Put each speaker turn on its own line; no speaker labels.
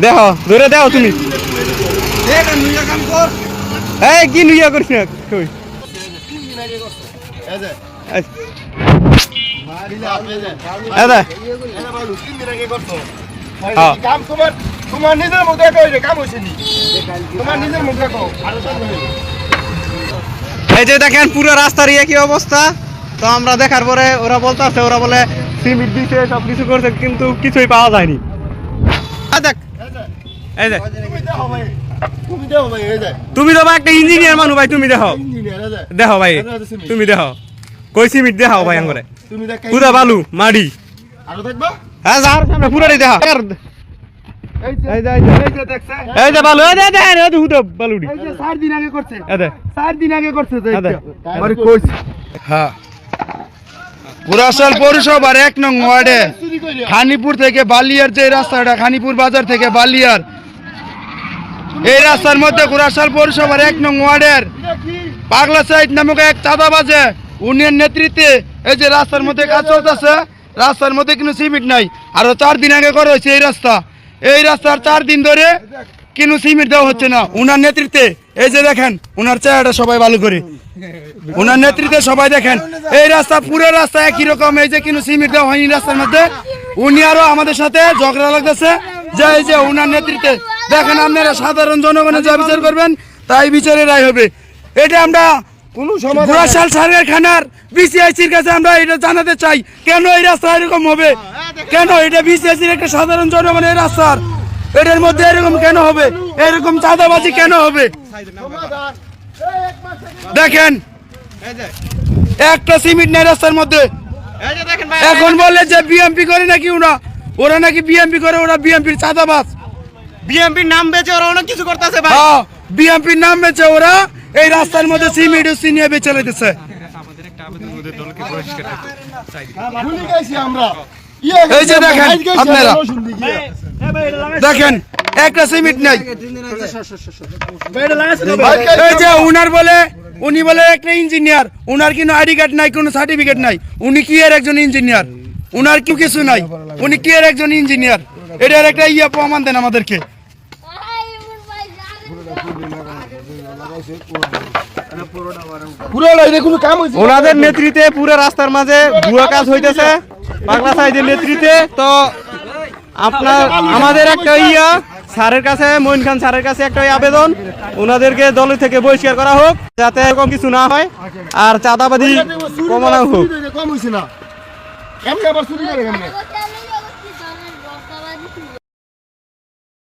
দেখো ধরে দাও তুমি এই কি নুইয়া করিস না কই
তোমার নিজের মুখে কাম হয়েছে তোমার নিজের মুখে
এই যে দেখেন পুরো রাস্তার কি অবস্থা। তো আমরা দেখার পরে ওরা বলতেছে, ওরা বলে সিমেন্ট দিছে সবকিছু করছে কিন্তু কিছুই পাওয়া যায়নি। দেখ এই দেখ তুমি তো ভাই একটা ইঞ্জিনিয়ার মানুষ ভাই, তুমি দেখো দেখো ভাই তুমি দেখো কই সিমেন্ট দেখাও ভাই আঙ্গরে পুরা বালু মাটি হ্যাঁ যার সামনে পুরাটাই দেখা এই যে বালু বালুডি
4 দিন আগে করছে
হ্যাঁ কুড়াশাল পৌরসভার 1 নং ওয়ার্ডে খানিপুর থেকে বালিয়ার যে রাস্তাটা, খানিপুর বাজার থেকে বালিয়ার, এই রাস্তার মধ্যে কুড়াশাল পৌরসভার 1 নং ওয়ার্ডের পাগলা সাইড নামক এক চাঁদাবাজে উনির নেতৃত্বে এই যে রাস্তার মধ্যে কাজ চলতেছে। রাস্তার মধ্যে কোনো সিমেন্ট নাই, আরো 4 দিন আগে করা হয়েছে এই রাস্তার 4 দিন ধরে কোনো সিমেন্ট দেওয়া হচ্ছে না উনার নেতৃত্বে। এই যে দেখেন উনার চেহারাটা সবাই ভালো করে, উনার নেতৃত্বে সবাই দেখেন এই রাস্তা পুরো রাস্তা একই রকম। এই যে কোনো সিমেন্ট দেওয়া হয়নি রাস্তার মধ্যে, উনি আরো আমাদের সাথে ঝগড়া লাগতেছে যে এই যে উনার নেতৃত্বে। দেখেন আপনারা সাধারণ জনগণের যা বিচার করবেন তাই বিচারের রায় হবে। এটা আমরা কুড়াশাল সারের খানার বিসিআইসির কাছে আমরা এটা জানাতে চাই, কেন এই রাস্তা এরকম হবে, কেন এটা বিসিআইসির একটা সাধারণ জনগণের রাস্তার এটার মধ্যে এরকম কেন হবে, এরকম চাঁদাবাজি কেন হবে। দেখেন একটা সিমেন্ট নাই রাস্তার মধ্যে। এখন বলে যে বিএমপি করে নাকি ওরা নাকি বিএমপি করে, ওরা বিএমপির চাঁদাবাজ,
বিএমপির নাম বেচে ওরা অনেক কিছু করতেছে ভাই।
হ্যাঁ বিএমপির নাম বেচে ওরা এই রাস্তার মধ্যে সিমেন্ট নিয়ে বেচে লাইতেছে। এই যে দেখেন আপনারা দেখেন একটা সিমেন্ট নাই। এই যে উনি বলে একটা ইঞ্জিনিয়ার, উনার কোনো আইডি কার্ড নাই, কোনো সার্টিফিকেট নাই, উনি কি এর একজন ইঞ্জিনিয়ার, উনার কি কিছু নাই, উনি কি এর একজন ইঞ্জিনিয়ার। এটার একটা প্রমাণ দেন আমাদেরকে।
ওনাদের নেতৃত্বে পুরো রাস্তার মাঝে ভুয়া কাজ হইতেছে পাগলা সাইদের নেতৃত্বে। তো আপনার আমাদের একটা স্যারের কাছে, মঈন খান স্যারের কাছে একটা আবেদন, ওনাদেরকে দল থেকে বহিষ্কার করা হোক যাতে এরকম কিছু না হয় আর চাঁদাবাজি কমানো হোক।